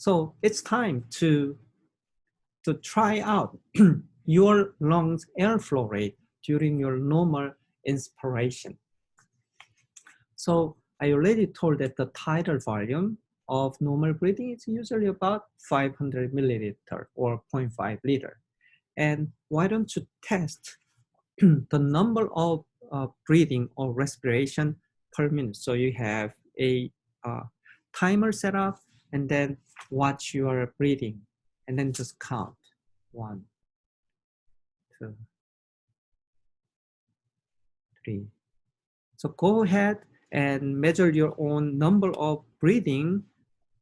So it's time to try out your lungs airflow rate during your normal inspiration. So I already told that the tidal volume of normal breathing is usually about 500 milliliter or 0.5 liter. And why don't you test the number of breathing or respiration per minute? So you have a timer set up and then watch your breathing and then just count. 1, 2, 3. So go ahead and measure your own number of breathing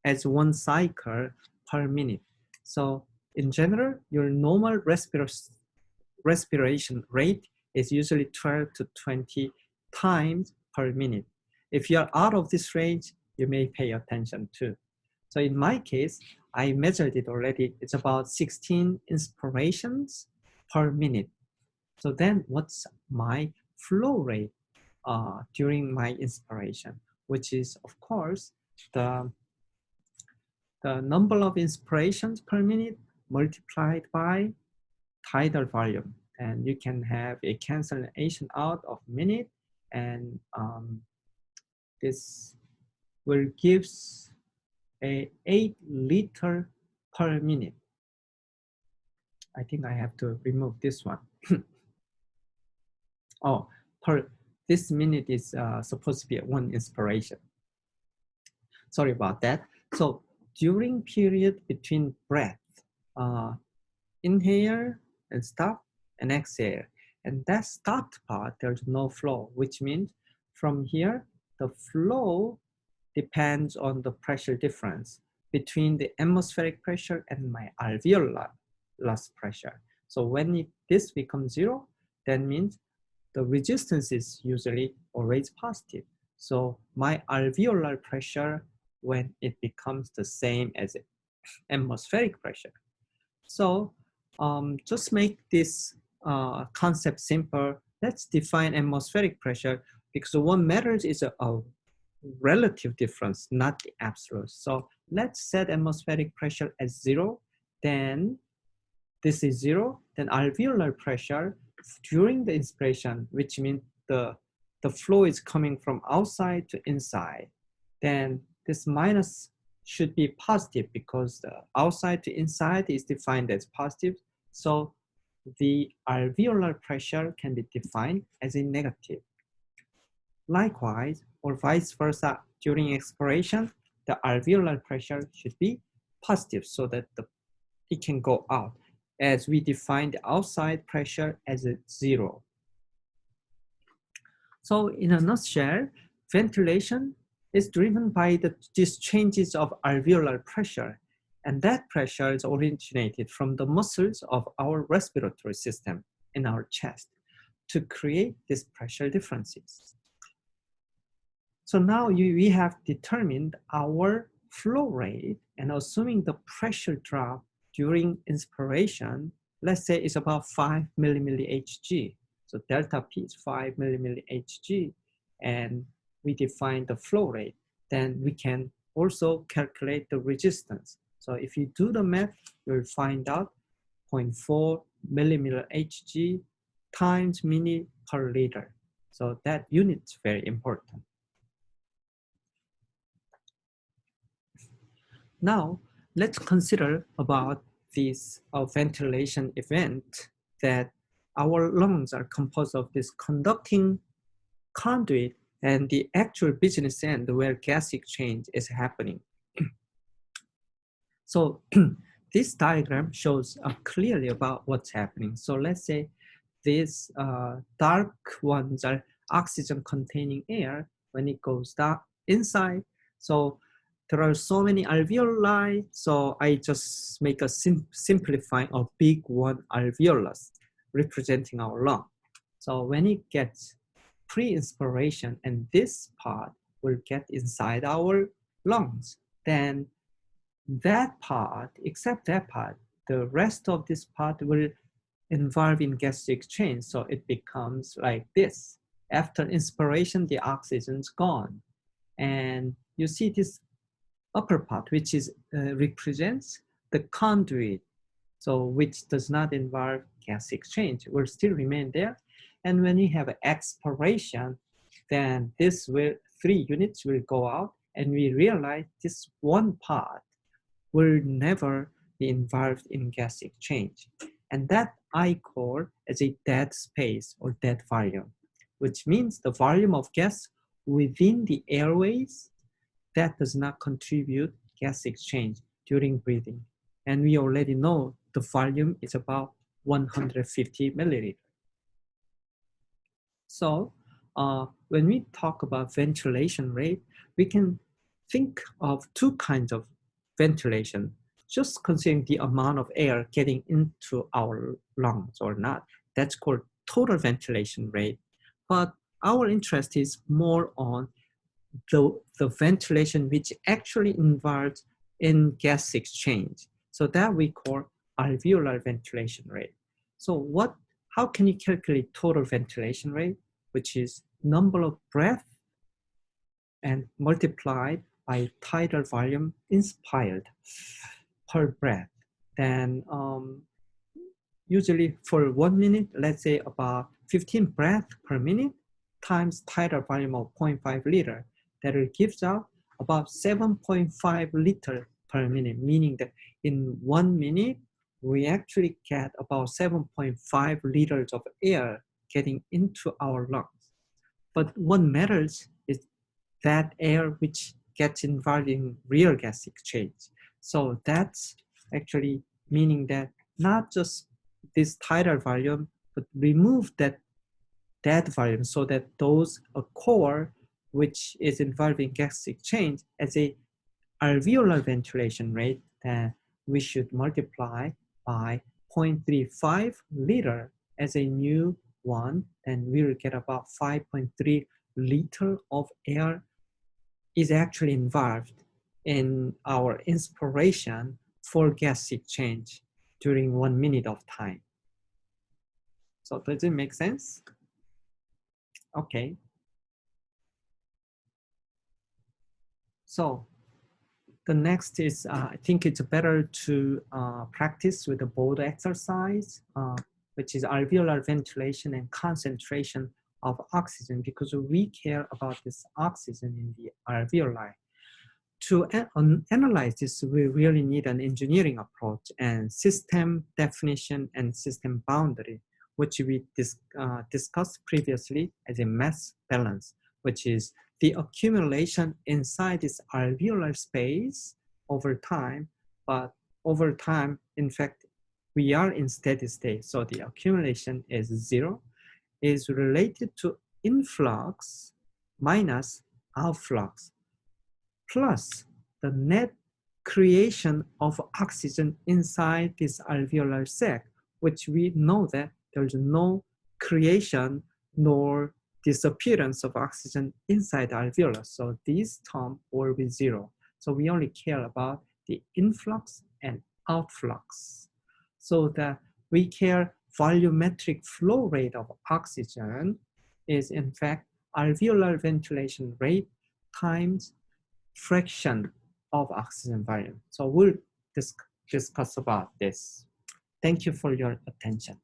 as 1 cycle per minute. So in general, your normal respiration rate is usually 12 to 20 times per minute. If you are out of this range, you may pay attention too. So in my case, I measured it already. It's about 16 inspirations per minute. So then what's my flow rate during my inspiration, which is of course the number of inspirations per minute multiplied by tidal volume. And you can have a cancellation out of minute, and this will gives a 8 liter per minute. I think I have to remove this one. Oh, this minute is supposed to be 1 inspiration. Sorry about that. So during period between breath, inhale and stop and exhale. And that stopped part, there's no flow, which means from here, the flow depends on the pressure difference between the atmospheric pressure and my alveolar pressure. So when this becomes 0, that means the resistance is usually always positive. So my alveolar pressure, when it becomes the same as atmospheric pressure. So just make this concept simple. Let's define atmospheric pressure, because what matters is a relative difference, not the absolute. So let's set atmospheric pressure as 0. Then this is 0. Then alveolar pressure during the inspiration, which means the flow is coming from outside to inside. Then this minus should be positive because the outside to inside is defined as positive. So the alveolar pressure can be defined as a negative. Likewise, or vice versa, during expiration, the alveolar pressure should be positive so that it can go out, as we define the outside pressure as a 0. So in a nutshell, ventilation is driven by these changes of alveolar pressure, and that pressure is originated from the muscles of our respiratory system in our chest to create these pressure differences. So now we have determined our flow rate, and assuming the pressure drop during inspiration, let's say it's about 5 millimilli Hg. So delta P is 5 millimilli Hg, and we define the flow rate. Then we can also calculate the resistance. So if you do the math, you'll find out 0.4 millimilli Hg times minute per liter. So that unit is very important. Now, let's consider about this ventilation event, that our lungs are composed of this conducting conduit and the actual business end where gas exchange is happening. So this diagram shows clearly about what's happening. So let's say these dark ones are oxygen containing air when it goes down inside. So there are so many alveoli, so I just make a simplifying of big one alveolus representing our lung. So when it gets pre-inspiration and this part will get inside our lungs, then that part, except that part, the rest of this part will involve in gas exchange. So it becomes like this. After inspiration, the oxygen's gone. And you see this upper part, which is represents the conduit, so which does not involve gas exchange, will still remain there. And when you have expiration, then this will 3 units will go out, and we realize this one part will never be involved in gas exchange. And that I call as a dead space or dead volume, which means the volume of gas within the airways that does not contribute gas exchange during breathing. And we already know the volume is about 150 milliliters. So when we talk about ventilation rate, we can think of 2 kinds of ventilation, just considering the amount of air getting into our lungs or not. That's called total ventilation rate. But our interest is more on the ventilation which actually involves in gas exchange. So that we call alveolar ventilation rate. So how can you calculate total ventilation rate, which is number of breath and multiplied by tidal volume inspired per breath. Then usually for 1 minute, let's say about 15 breaths per minute times tidal volume of 0.5 liter, that will gives out about 7.5 liter per minute, meaning that in 1 minute, we actually get about 7.5 liters of air getting into our lungs. But what matters is that air which gets involved in real gas exchange. So that's actually meaning that not just this tidal volume, but remove that volume so that those core which is involved in gas exchange as a alveolar ventilation rate, that we should multiply by 0.35 liter as a new one, then we will get about 5.3 liter of air is actually involved in our inspiration for gas exchange during 1 minute of time. So does it make sense? Okay. So the next is, I think it's better to practice with the board exercise, which is alveolar ventilation and concentration of oxygen, because we care about this oxygen in the alveoli. To analyze this, we really need an engineering approach and system definition and system boundary, which we discussed previously as a mass balance, which is the accumulation inside this alveolar space over time. But over time, in fact, we are in steady state. So the accumulation is 0, is related to influx minus outflux, plus the net creation of oxygen inside this alveolar sac, which we know that there's no creation nor disappearance of oxygen inside the alveolus. So these terms will be 0. So we only care about the influx and outflux. So that we care volumetric flow rate of oxygen is in fact alveolar ventilation rate times fraction of oxygen volume. So we'll discuss about this. Thank you for your attention.